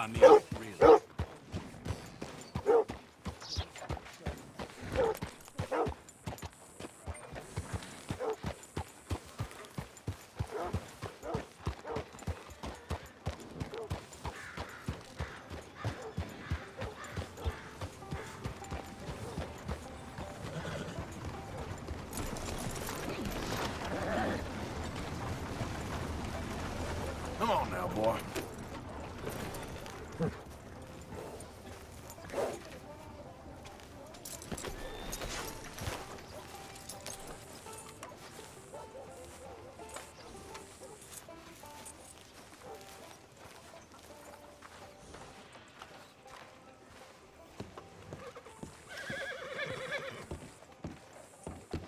I mean, really. Come on now, boy.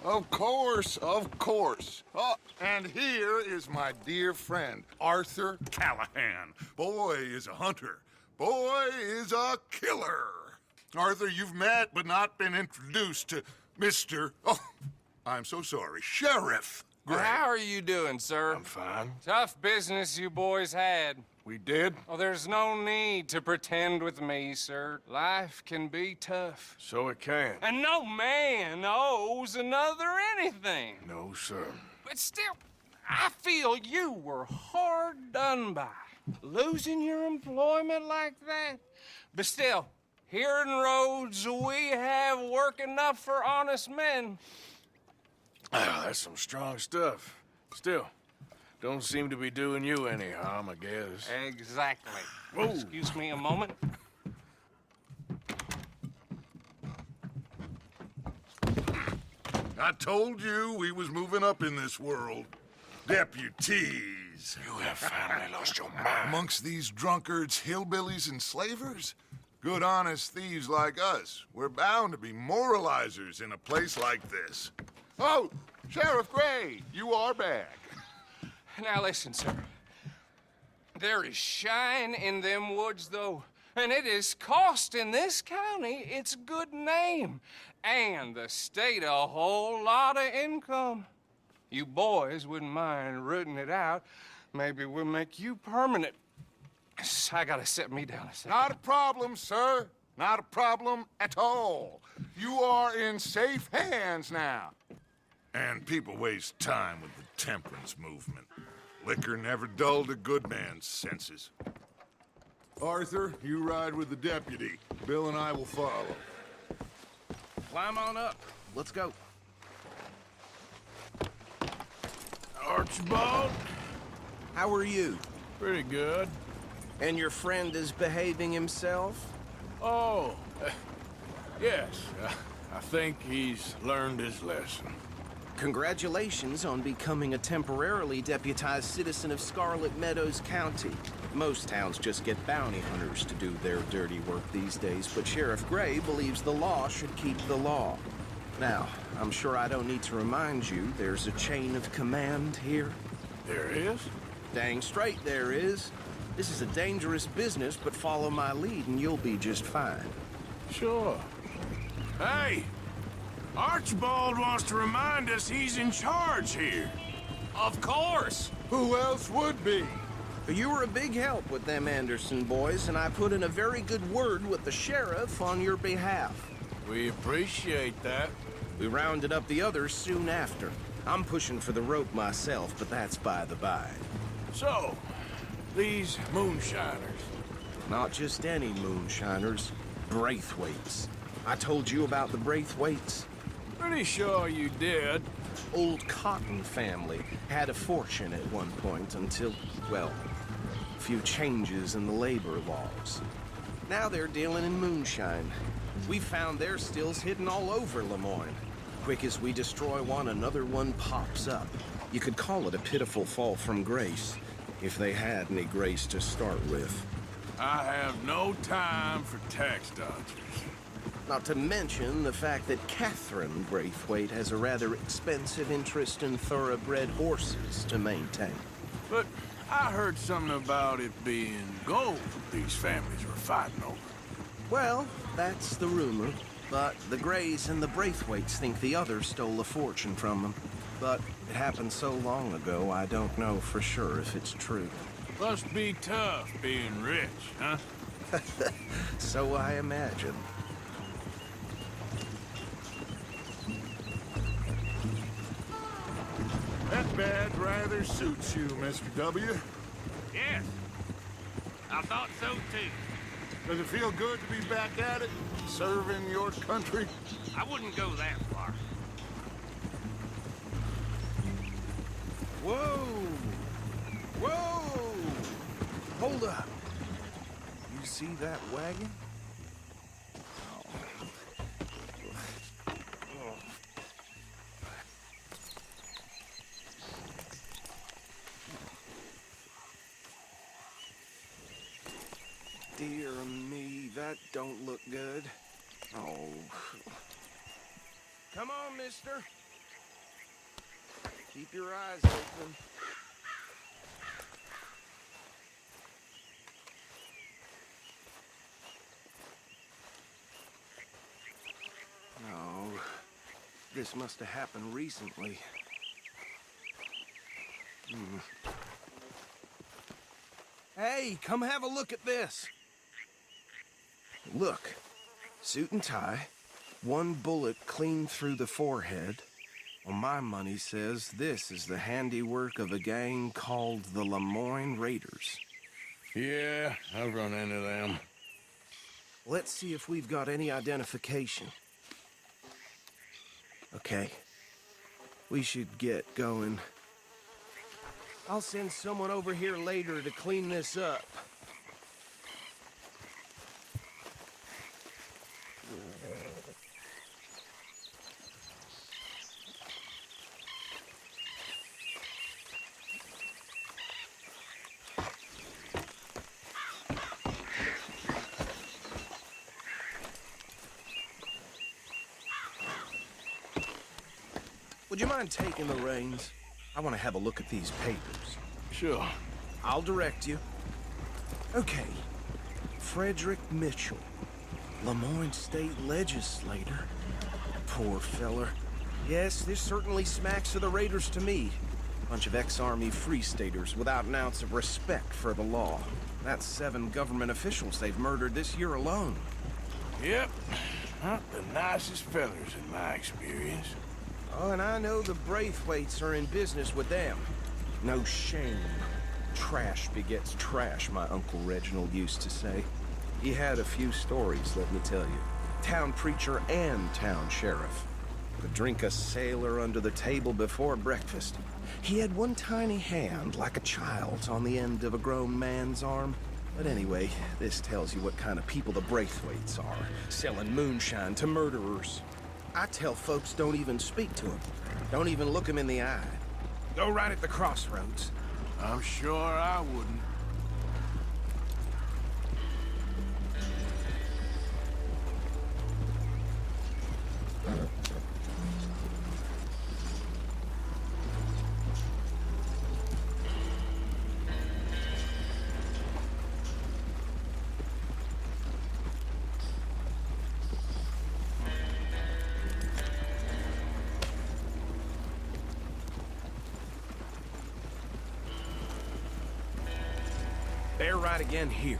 Of course, of course. Oh, and here is my dear friend, Arthur Callahan. Boy is a hunter. Boy is a killer. Arthur, you've met but not been introduced to Mr. Oh, I'm so sorry, Sheriff Gray. How are you doing, sir? I'm fine. Tough business you boys had. We did? Oh, there's no need to pretend with me, sir. Life can be tough. So it can. And no man owes another anything. No, sir. But still, I feel you were hard done by. Losing your employment like that. But still, here in Rhodes, we have work enough for honest men. Ah, that's some strong stuff. Still, don't seem to be doing you any harm, I guess. Exactly. Whoa. Excuse me a moment. I told you we was moving up in this world. Deputies. You have finally lost your mind. Amongst these drunkards, hillbillies, and slavers? Good, honest thieves like us. We're bound to be moralizers in a place like this. Oh, Sheriff Gray, you are back. Now listen, sir. There is shine in them woods, though, and it is costing this county its good name and the state a whole lot of income. You boys wouldn't mind rooting it out. Maybe we'll make you permanent. I gotta set me down a second. Not a problem, sir. Not a problem at all. You are in safe hands now. And people waste time with the temperance movement. Liquor never dulled a good man's senses. Arthur, you ride with the deputy. Bill and I will follow. Climb on up. Let's go. Archibald? How are you? Pretty good. And your friend is behaving himself? Oh, yes. I think he's learned his lesson. Congratulations on becoming a temporarily deputized citizen of Scarlet Meadows County. Most towns just get bounty hunters to do their dirty work these days, but Sheriff Gray believes the law should keep the law. Now, I'm sure I don't need to remind you there's a chain of command here. There is? Dang straight there is. This is a dangerous business, but follow my lead and you'll be just fine. Sure. Hey! Archibald wants to remind us he's in charge here. Of course. Who else would be? You were a big help with them Anderson boys, and I put in a very good word with the sheriff on your behalf. We appreciate that. We rounded up the others soon after. I'm pushing for the rope myself, but that's by the by. So, these moonshiners. Not just any moonshiners, Braithwaites. I told you about the Braithwaites. Pretty sure you did. Old Cotton family had a fortune at one point until, well, a few changes in the labor laws. Now they're dealing in moonshine. We found their stills hidden all over Lemoyne. Quick as we destroy one, another one pops up. You could call it a pitiful fall from grace, if they had any grace to start with. I have no time for tax dodgers. Not to mention the fact that Catherine Braithwaite has a rather expensive interest in thoroughbred horses to maintain. But I heard something about it being gold these families were fighting over. Well, that's the rumor. But the Grays and the Braithwaites think the others stole a fortune from them. But it happened so long ago, I don't know for sure if it's true. Must be tough being rich, huh? So I imagine. That badge rather suits you, Mr. W. Yes, I thought so too. Does it feel good to be back at it, serving your country? I wouldn't go that far. Whoa! Whoa! Hold up. You see that wagon? Dear me, that don't look good. Oh. Come on, mister. Keep your eyes open. No. This must have happened recently. Hey, come have a look at this. Look, suit and tie, one bullet clean through the forehead. Well, my money says this is the handiwork of a gang called the Lemoyne Raiders. Yeah, I've run into them. Let's see if we've got any identification. Okay, we should get going. I'll send someone over here later to clean this up. Would you mind taking the reins? I want to have a look at these papers. Sure. I'll direct you. Okay. Frederick Mitchell, Lemoyne State Legislator. Poor feller. Yes, this certainly smacks of the Raiders to me. Bunch of ex-Army Free Staters without an ounce of respect for the law. That's 7 government officials they've murdered this year alone. Yep. Not the nicest fellers in my experience. Oh, and I know the Braithwaites are in business with them. No shame. Trash begets trash, my Uncle Reginald used to say. He had a few stories, let me tell you. Town preacher and town sheriff. Could drink a sailor under the table before breakfast. He had one tiny hand, like a child's, on the end of a grown man's arm. But anyway, this tells you what kind of people the Braithwaites are. Selling moonshine to murderers. I tell folks don't even speak to them. Don't even look them in the eye. Go right at the crossroads. I'm sure I wouldn't. Bear right again here.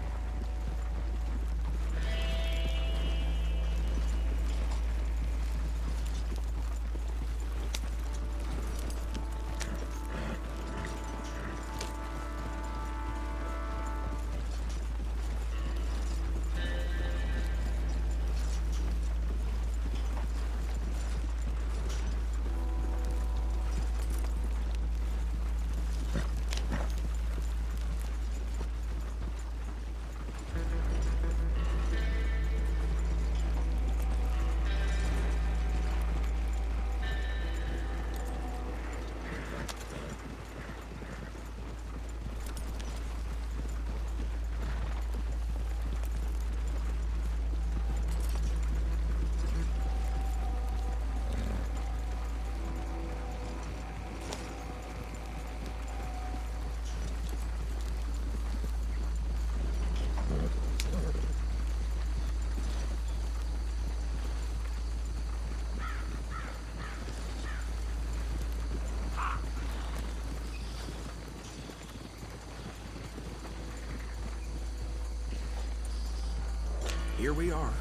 here we are.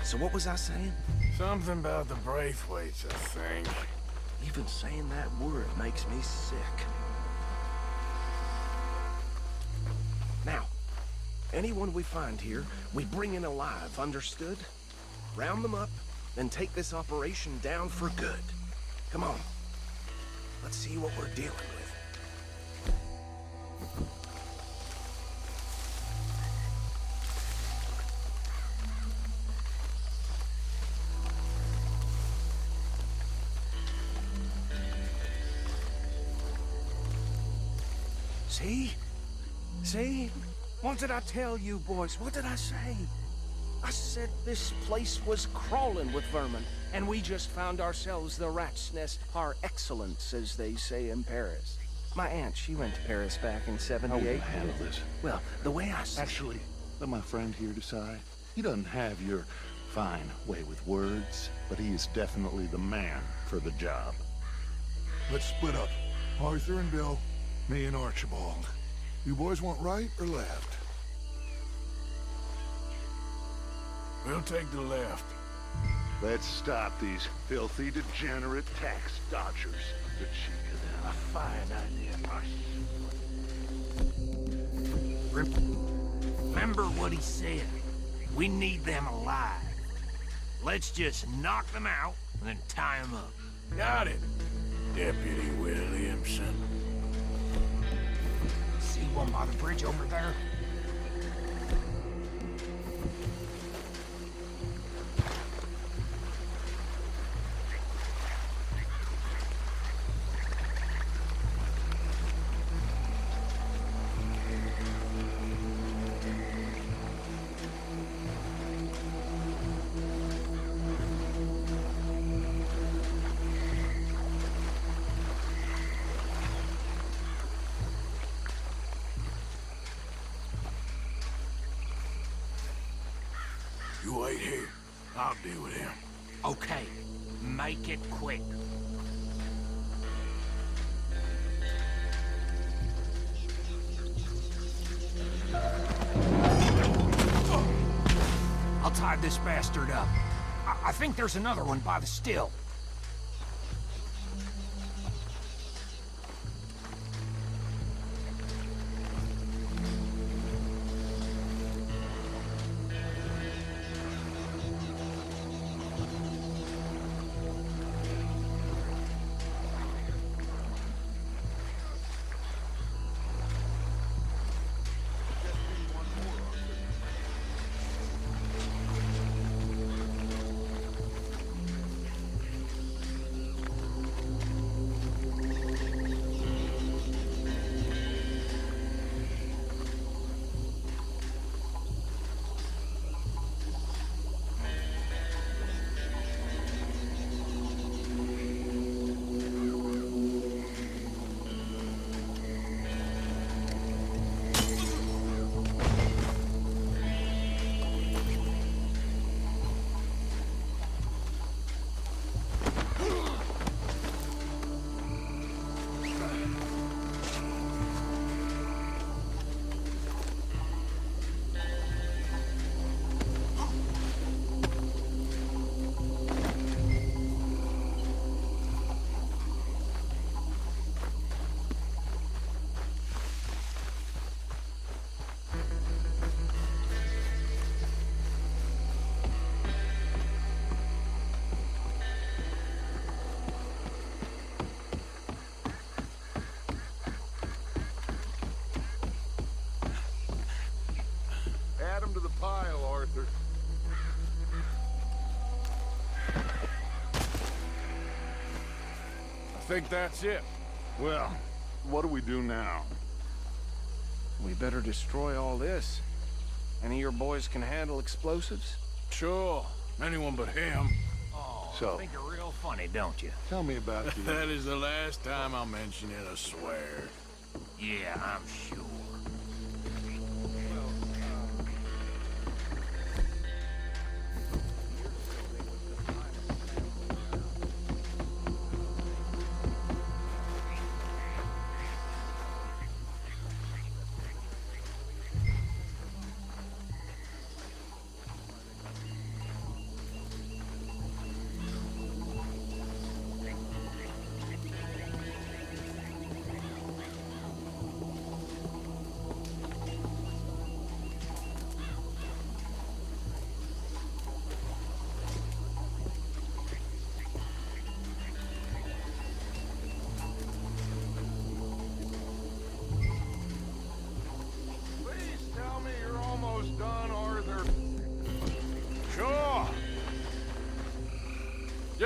So what was I saying? Something about the Braithwaites, I think. Even saying that word makes me sick. Now, anyone we find here, we bring in alive, understood? Round them up, then take this operation down for good. Come on. Let's see what we're dealing with. See? See? What did I tell you, boys? What did I say? I said this place was crawling with vermin, and we just found ourselves the rat's nest par excellence, as they say in Paris. My aunt, she went to Paris back in How will '78. you handle this? Well, the way I see Actually, let my friend here decide. He doesn't have your fine way with words, but he is definitely the man for the job. Let's split up. Arthur and Bill, me and Archibald. You boys want right or left? We'll take the left. Let's stop these filthy, degenerate tax dodgers. The cheek of them. A fine idea. Remember what he said. We need them alive. Let's just knock them out and then tie them up. Got it, Deputy Williamson. See one by the bridge over there? You wait here. I'll deal with him. Okay, make it quick. I'll tie this bastard up. I think there's another one by the still. Add them to the pile, Arthur. I think that's it. Well, what do we do now? we better destroy all this. Any of your boys can handle explosives? Sure. Anyone but him. Oh, So- think you're real funny, don't you? Tell me about the... That is the last time I'll mention it, I swear. Yeah, I'm sure.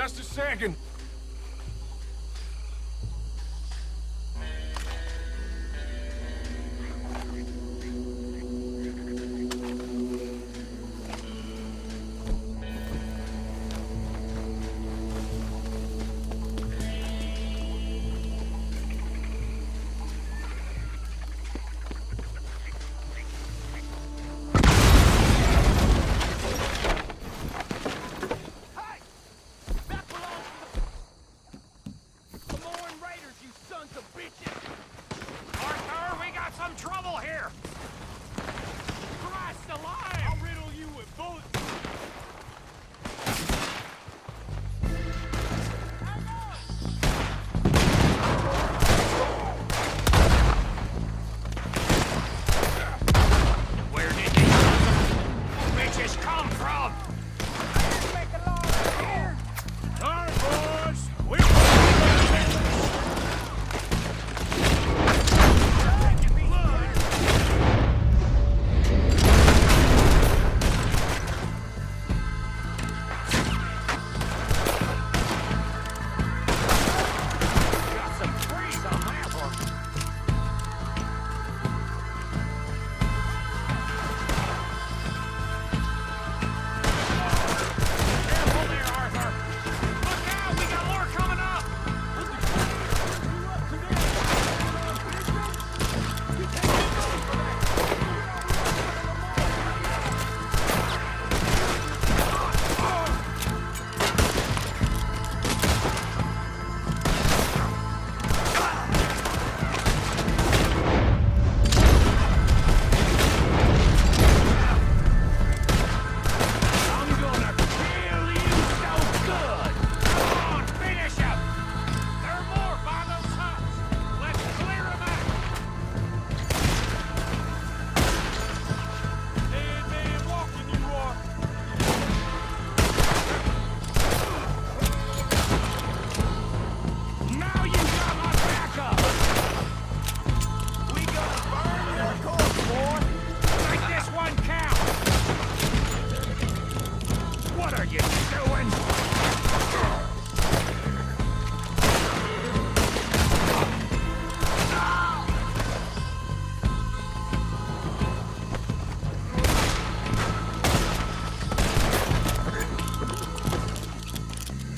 Just a second. Arthur, we got some trouble here! Christ alive! I'll riddle you with bullets! Where did these bitches come from? All right, boys. Got some freeze on that one. Careful there, Arthur! Look out! We got more coming up! I'm gonna kill you so good! Come on, finish him! There are more by those huts! Let's clear them out! Dead man walking you are! Now you got my backup! We gonna burn your corpse, boy! Make this one count! What are you doing?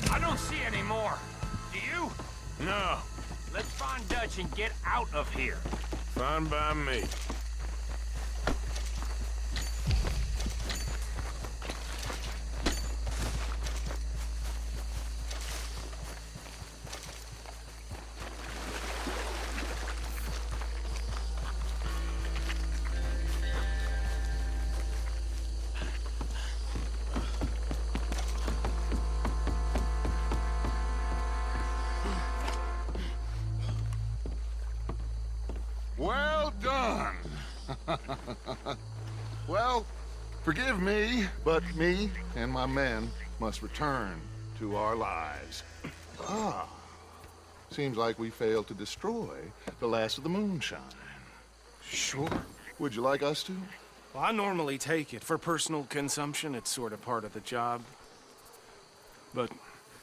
I don't see any more. Do you? No, Let's find Dutch and get out of here. fine by me. Well done. Well, forgive me, but me and my men must return to our lives. Ah, seems like we failed to destroy the last of the moonshine. Sure. Would you like us to? Well, I normally take it. For personal consumption, it's sort of part of the job. But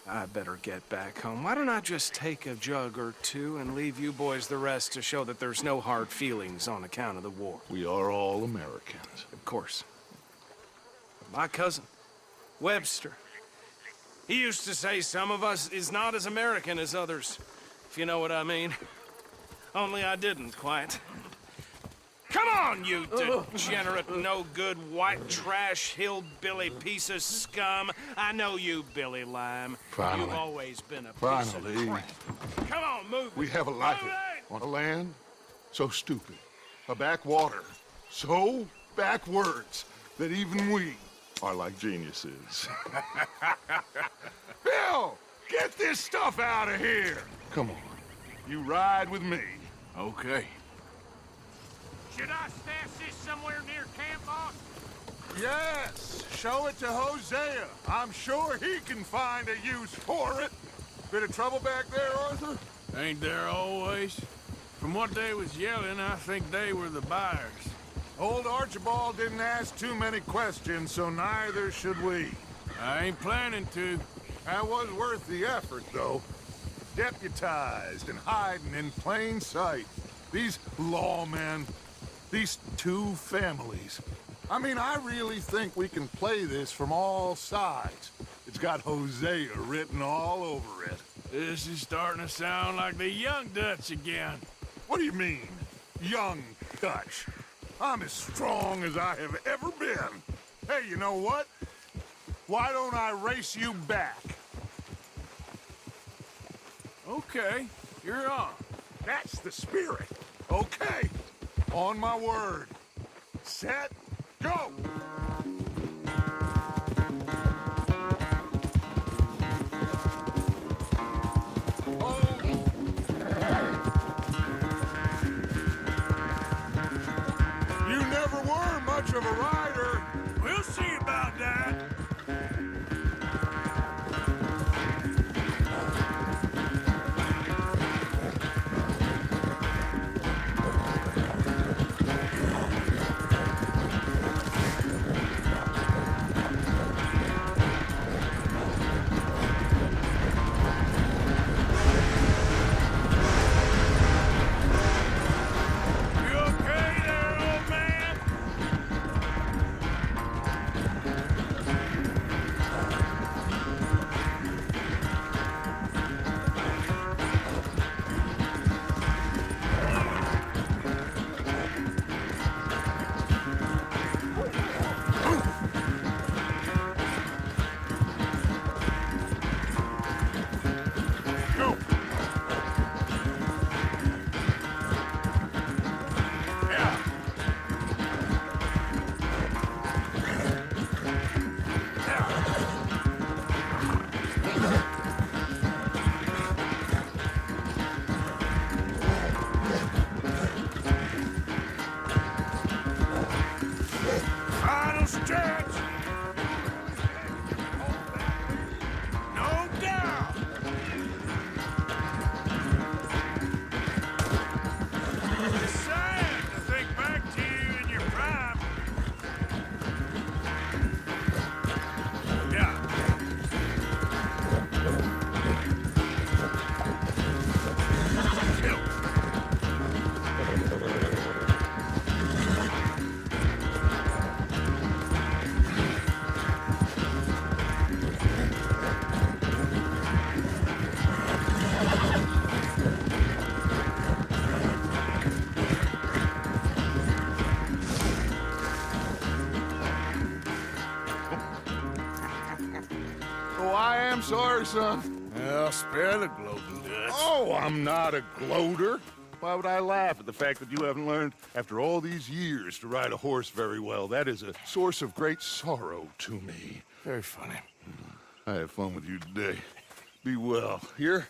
I better get back home. Why don't I just take a jug or two and leave you boys the rest to show that there's no hard feelings on account of the war? We are all Americans. Of course. My cousin, Webster, he used to say some of us is not as American as others, if you know what I mean. Only I didn't quite. Come on, you degenerate, no-good, white trash, hillbilly piece of scum. I know you, Billy Lime. Finally. You've always been a piece Finally. of crap. Come on, move it. We have a life Move it! on a land so stupid, a backwater so backwards that even we are like geniuses. Bill, get this stuff out of here. Come on, you ride with me. Okay. Should I stash this somewhere near camp, boss? Yes, show it to Hosea. I'm sure he can find a use for it. Bit of trouble back there, Arthur? Ain't there always? From what they was yelling, I think they were the buyers. Old Archibald didn't ask too many questions, so neither should we. I ain't planning to. That was worth the effort, though. Deputized and hiding in plain sight. These lawmen, these two families. I mean, I really think we can play this from all sides. It's got Hosea written all over it. This is starting to sound like the Young Dutch again. What do you mean, young Dutch? I'm as strong as I have ever been. Hey, you know what? Why don't I race you back? Okay, you're on. That's the spirit. Okay, on my word. Set, go! You never were much of a rider. We'll see about that. You okay there, old man? Go! Yeah! Final stretch. No doubt. It's sad to think back to you in your prime. Yeah. Oh, I am sorry, son. Well, spare the gloating, Dutch. Oh, I'm not a gloater. Why would I laugh at the fact that you haven't learned, after all these years, to ride a horse very well? That is a source of great sorrow to me. Very funny. I had fun with you today. Be well. Here?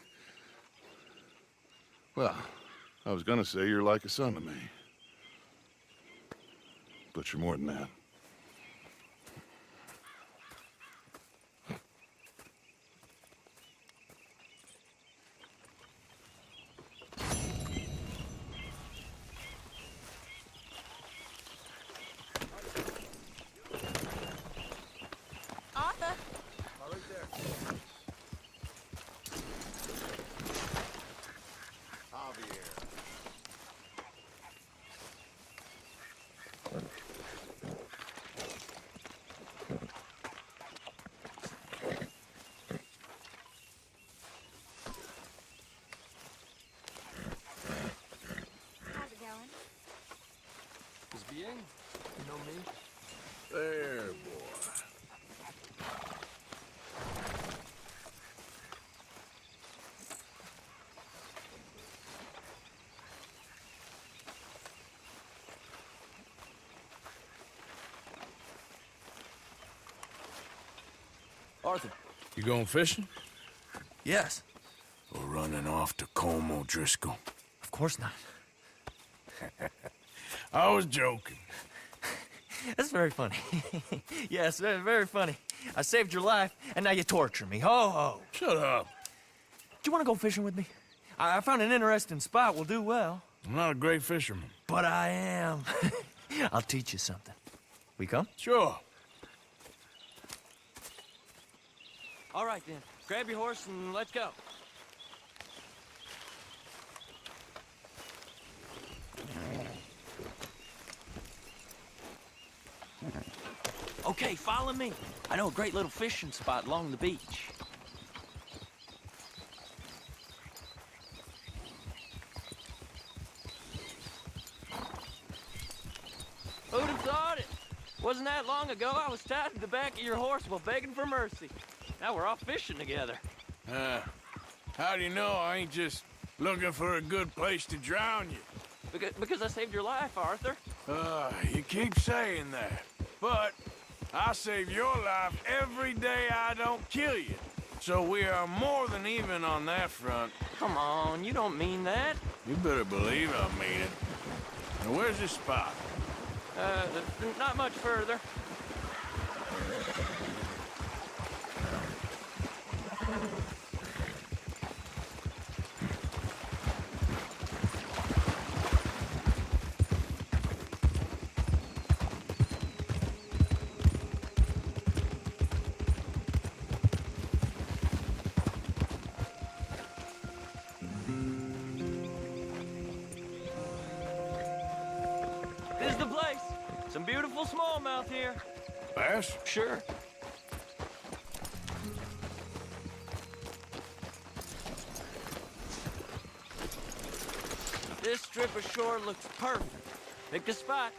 Well, I was gonna say you're like a son to me. But you're more than that. Arthur. How's it going? Pues bien. You know me? There, boy. Arthur. You going fishing? Yes. Or running off to Colm O'Driscoll? Of course not. I was joking. That's very funny. Yes, very funny. I saved your life, and now you torture me. Ho, ho. Shut up. Do you want to go fishing with me? I found an interesting spot. We'll do well. I'm not a great fisherman. But I am. I'll teach you something. We come? Sure. All right, then. Grab your horse and let's go. Okay, follow me. I know a great little fishing spot along the beach. Who'd have thought it? Wasn't that long ago I was tied to the back of your horse while begging for mercy. Now we're off fishing together. How do you know I ain't just looking for a good place to drown you? Because I saved your life, Arthur. You keep saying that. But I save your life every day I don't kill you. So we are more than even on that front. Come on, you don't mean that. You better believe I mean it. Now where's this spot? Not much further. This is the place. Some beautiful smallmouth here. Bass? Sure. This strip of shore looks perfect. Pick a spot.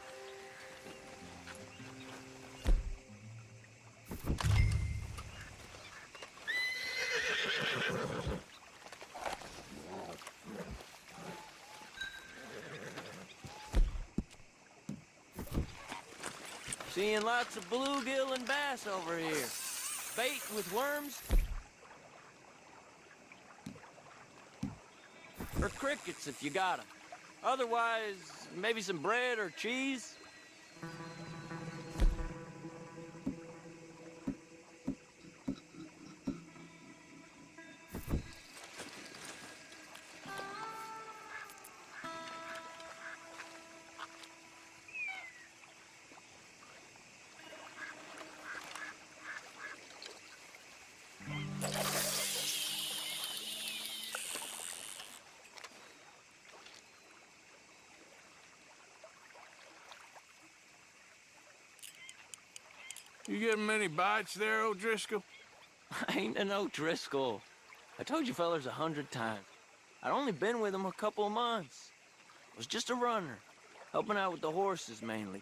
Seeing lots of bluegill and bass over here. Bait with worms. Or crickets if you got 'em. Otherwise, maybe some bread or cheese. You getting many bites there, O'Driscoll? I ain't an O'Driscoll. I told you fellers 100 times. I'd only been with him a couple of months. I was just a runner, helping out with the horses mainly.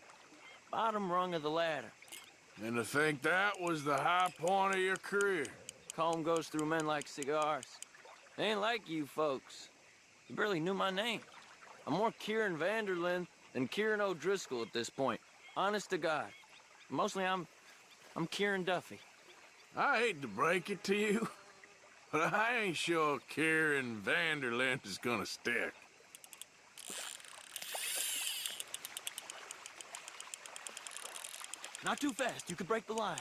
Bottom rung of the ladder. And to think that was the high point of your career. Comb goes through men like cigars. They ain't like you folks. You barely knew my name. I'm more Kieran Vanderlyn than Kieran O'Driscoll at this point. Honest to God. Mostly I'm Kieran Duffy. I hate to break it to you, but I ain't sure Kieran Vanderlyn is gonna stick. Not too fast, you could break the line.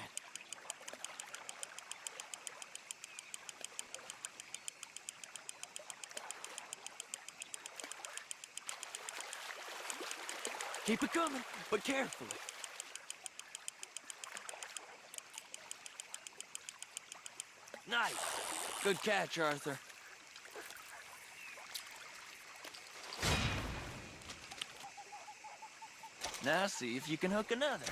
Keep it coming, but carefully. Nice. Good catch, Arthur. Now see if you can hook another.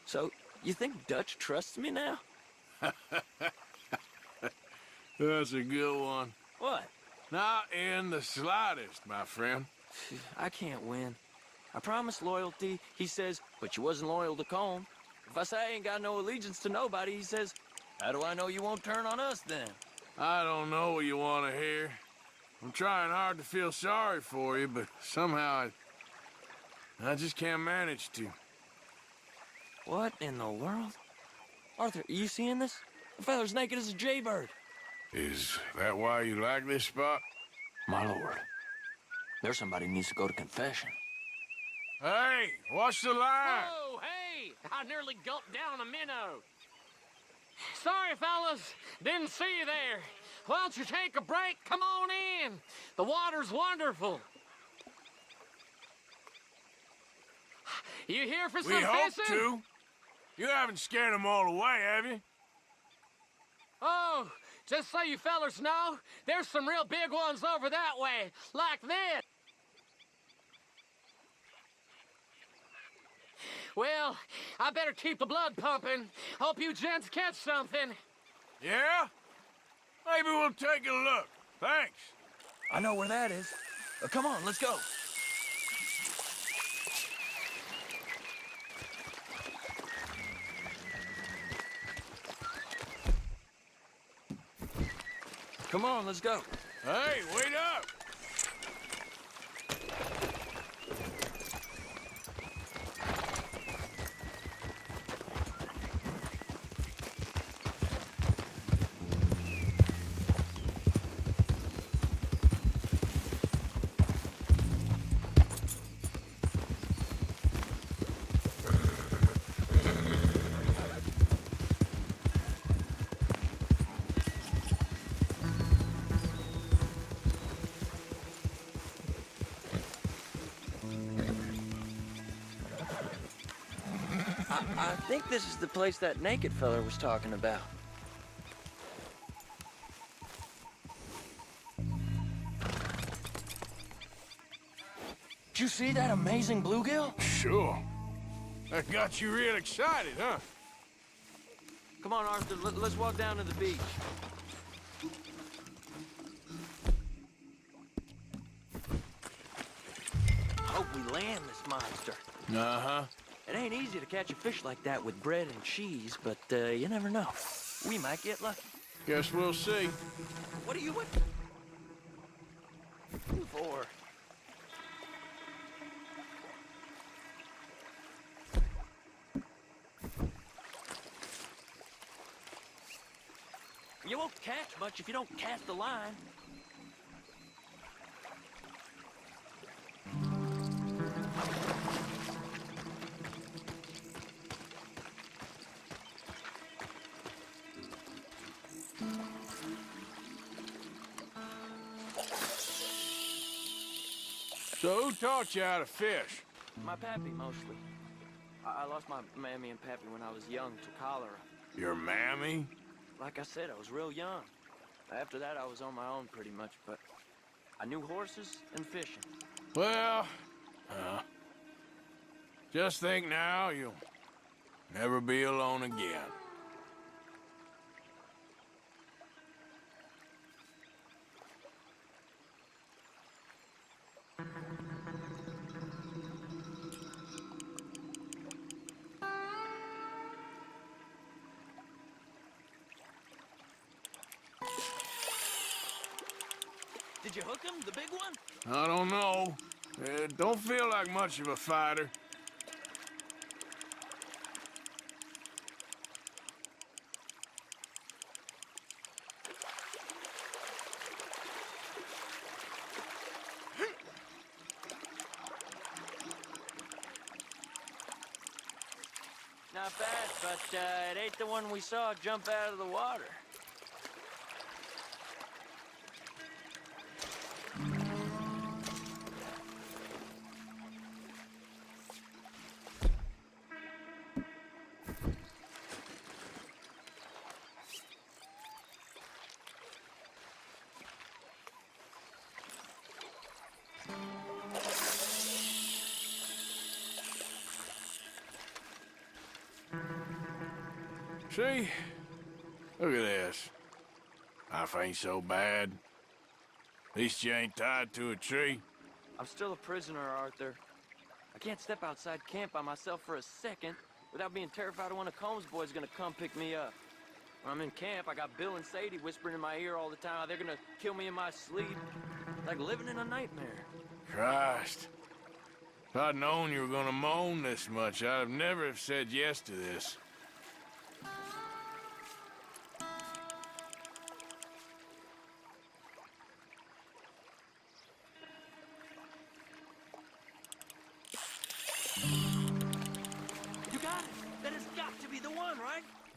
So, you think Dutch trusts me now? That's a good one. What? Not in the slightest, my friend. I can't win. I promised loyalty, he says, but you wasn't loyal to Colm. If I say I ain't got no allegiance to nobody, he says, how do I know you won't turn on us then? I don't know what you want to hear. I'm trying hard to feel sorry for you, but somehow I just can't manage to. What in the world? Arthur, are you seeing this? The feller's naked as a jaybird. Is that why you like this spot? My lord. There's somebody who needs to go to confession. Hey, watch the line. Oh, hey! I nearly gulped down a minnow. Sorry, fellas. Didn't see you there. Why don't you take a break? Come on in. The water's wonderful. You here for some We hope fishing? to. You haven't scared them all away, have you? Oh, just so you fellers know, there's some real big ones over that way, like this. Well, I better keep the blood pumping. Hope you gents catch something. Yeah? Maybe we'll take a look. Thanks. I know where that is. Come on, let's go. Come on, let's go. Hey, wait up. I think this is the place that naked fella was talking about. Did you see that amazing bluegill? Sure. That got you real excited, huh? Come on, Arthur, let's walk down to the beach. Hope we land this monster. Uh-huh. It ain't easy to catch a fish like that with bread and cheese, but you never know. We might get lucky. Guess we'll see. What are you with? For? You won't catch much if you don't cast the line. So who taught you how to fish? My pappy, mostly. I lost my mammy and pappy when I was young to cholera. Your mammy? Like I said, I was real young. After that, I was on my own pretty much, but I knew horses and fishing. Well, just think now you'll never be alone again. Did you hook him, the big one? I don't know. Don't feel like much of a fighter. Not bad, but it ain't the one we saw jump out of the water. See? Look at this. Life ain't so bad. At least you ain't tied to a tree. I'm still a prisoner, Arthur. I can't step outside camp by myself for a second without being terrified one of Combs' boys gonna come pick me up. When I'm in camp, I got Bill and Sadie whispering in my ear all the time how they're gonna kill me in my sleep. Like living in a nightmare. Christ. If I'd known you were gonna moan this much, I'd have never have said yes to this.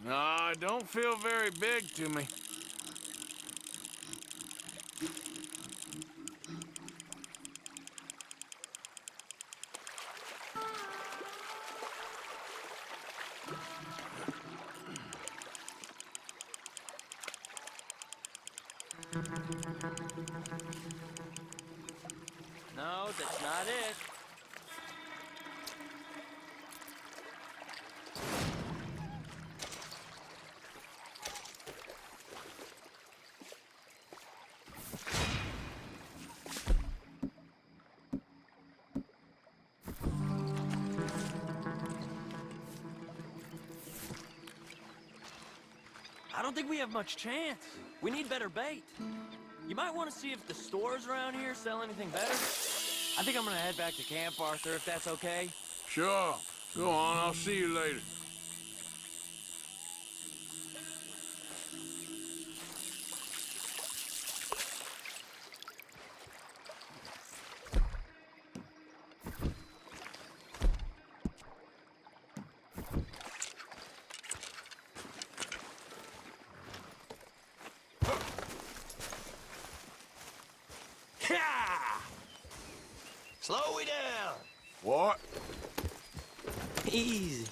No, it don't feel very big to me. No, that's not it. I don't think we have much chance. We need better bait. You might want to see if the stores around here sell anything better. I think I'm gonna head back to camp, Arthur, if that's okay. Sure. Go on, I'll see you later. Slow it down. What? Easy.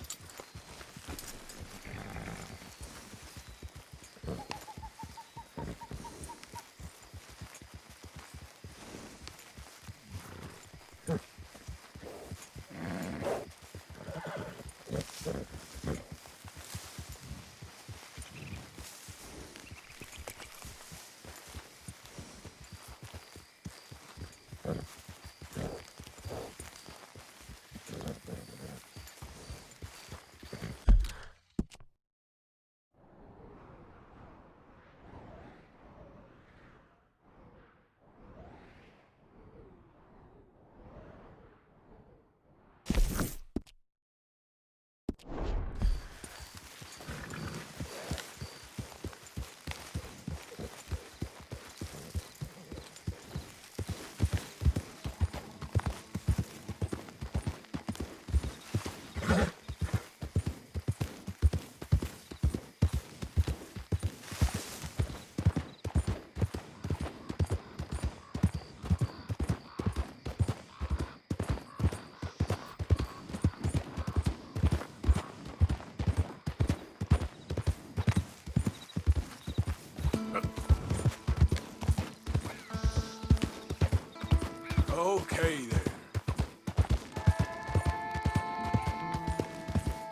Okay there.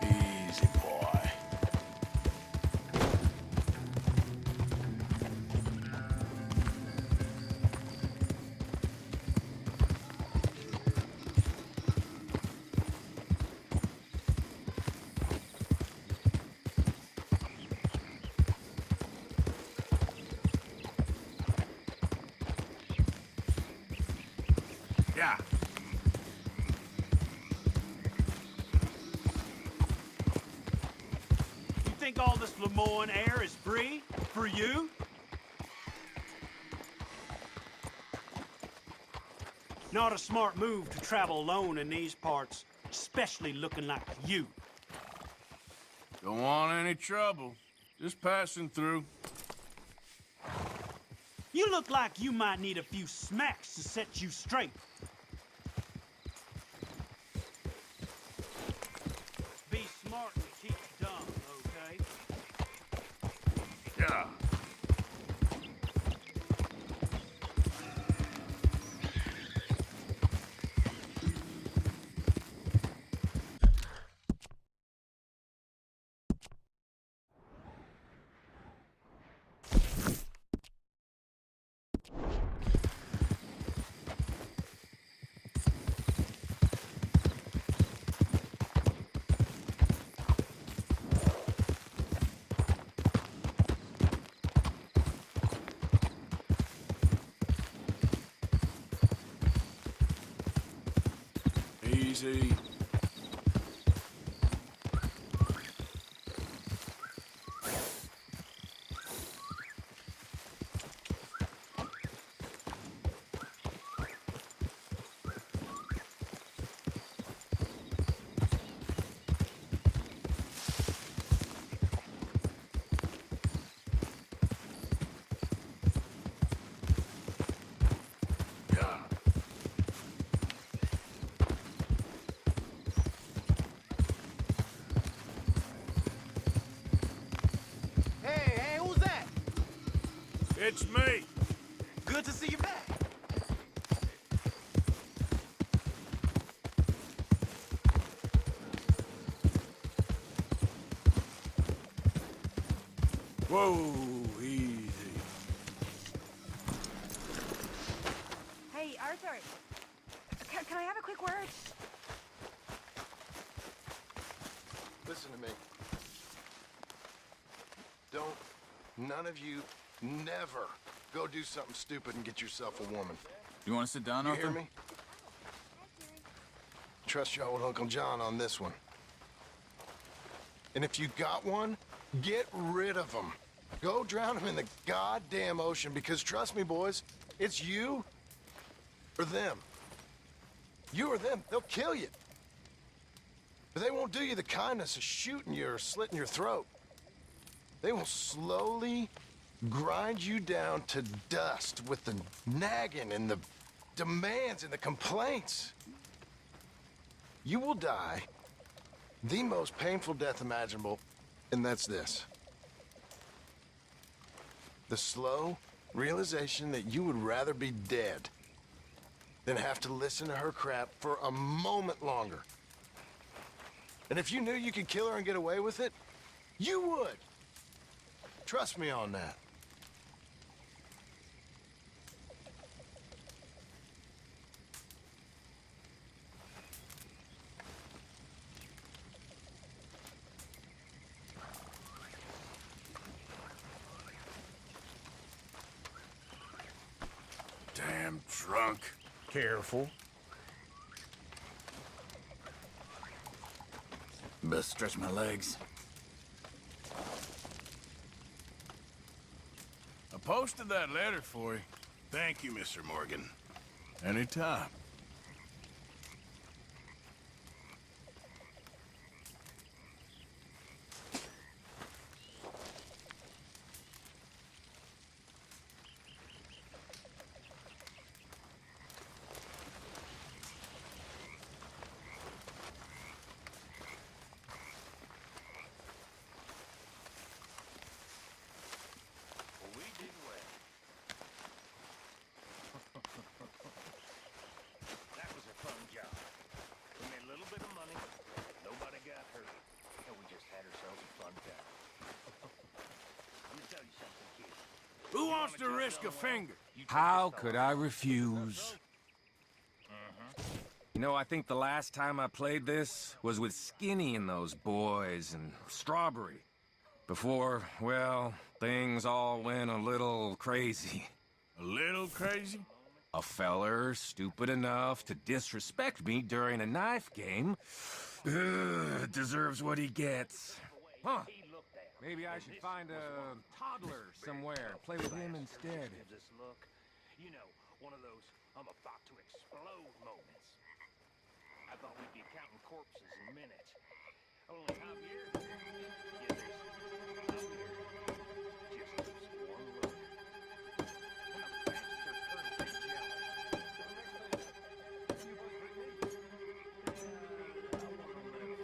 Easy, boy. Yeah. You think all this Lemoyne air is free for you? Not a smart move to travel alone in these parts, especially looking like you. Don't want any trouble. Just passing through. You look like you might need a few smacks to set you straight. Be smart and keep dumb, okay? Yeah. Easy. It's me. Good to see you back. Whoa, easy. Hey, Arthur. Can I have a quick word? Listen to me. Don't, none of you, never go do something stupid and get yourself a woman. You want to sit down, You Arthur? hear me? Trust your old Uncle John on this one. And if you got one, get rid of them. Go drown them in the goddamn ocean, because trust me, boys, it's you or them. You or them, they'll kill you. But they won't do you the kindness of shooting you or slitting your throat. They will slowly grind you down to dust with the nagging and the demands and the complaints. You will die the most painful death imaginable, and that's this. The slow realization that you would rather be dead than have to listen to her crap for a moment longer. And if you knew you could kill her and get away with it, you would. Trust me on that. Damn drunk. Careful. Best stretch my legs. I posted that letter for you. Thank you, Mr. Morgan. Anytime. That was a fun job. We made a little bit of money. Nobody got hurt. And we just had ourselves a fun time. Let me tell you something, kid. Who wants to risk a finger? How could I refuse? You know, I think the last time I played this was with Skinny and those boys and Strawberry. Before, well, things all went a little crazy. A little crazy? A feller stupid enough to disrespect me during a knife game deserves what he gets. Huh. Maybe I should find a toddler somewhere, play with him instead. Gives this look. You know, one of those I'm about to explode moments. I thought we'd be counting corpses in minutes. Only Javier, get this. Javier just keeps one look. And a bastard perfect jelly. You boys with me? I want to live.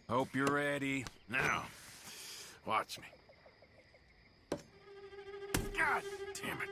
Hope you're ready. Now, watch me. God damn it.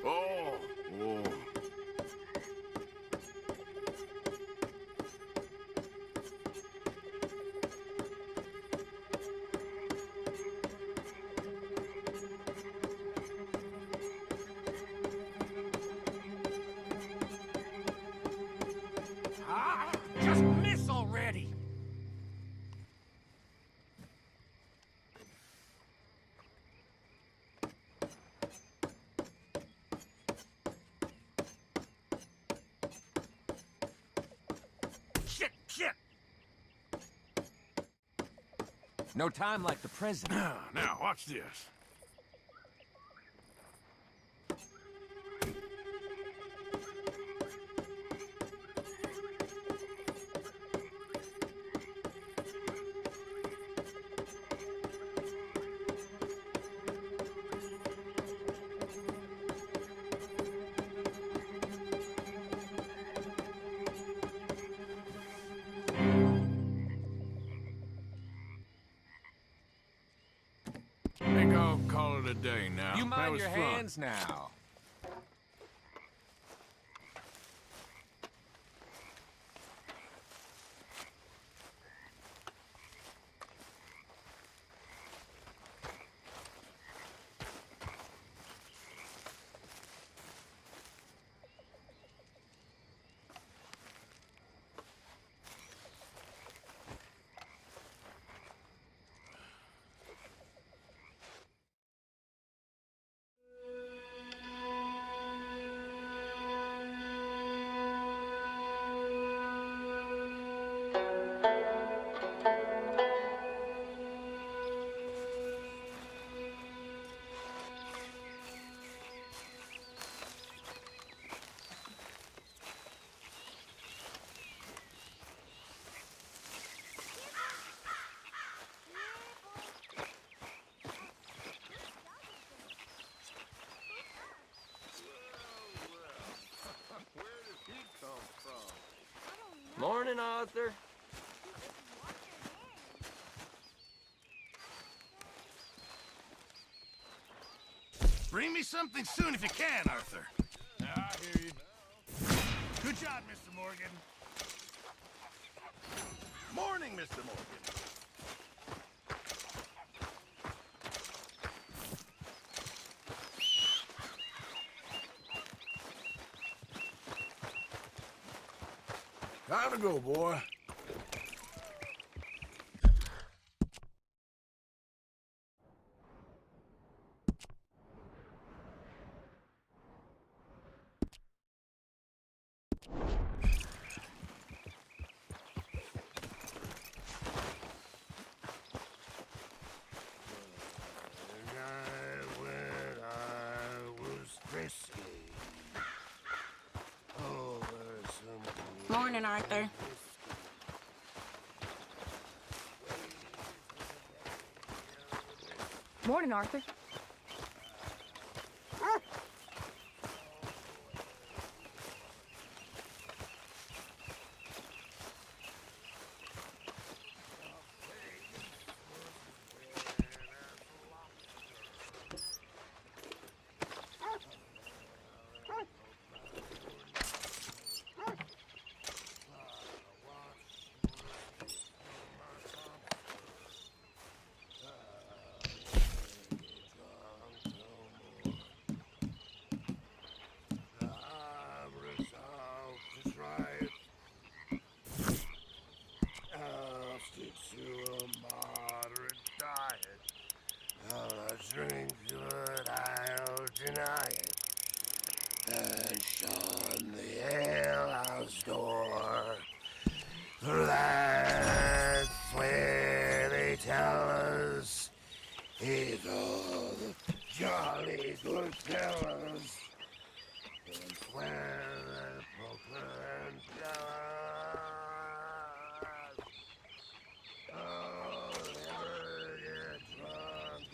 Oh, oh. Ah, just miss already. Shit, shit. No time like the present. Now, watch this. Think I'll call it a day now. You That mind was your fun. hands now. Morning, Arthur. Bring me something soon if you can, Arthur. I hear you. Good job, Mr. Morgan. Morning, Mr. Morgan. Time to go, boy. Morning, Arthur. Morning, Arthur. Drink good, I'll deny it. And shun the alehouse door. That's where tellers. He's all the jolly good fellas. And swear and poker and tellers. Oh, never get drunk.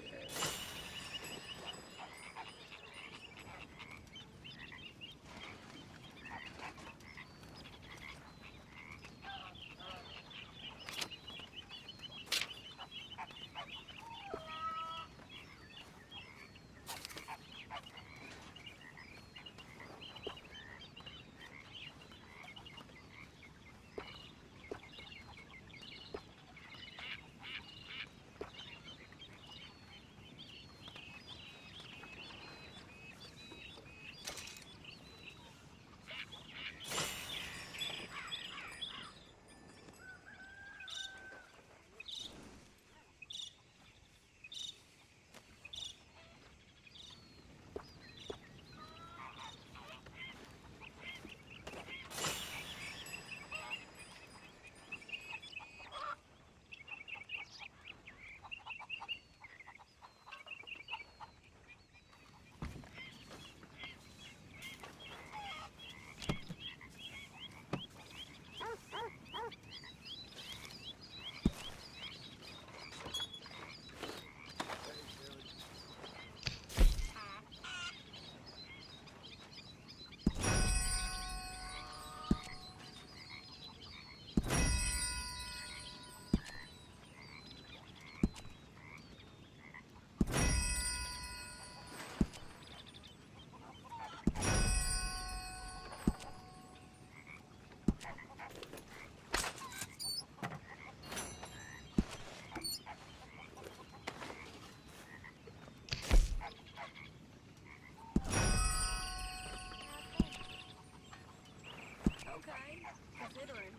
Okay, considering.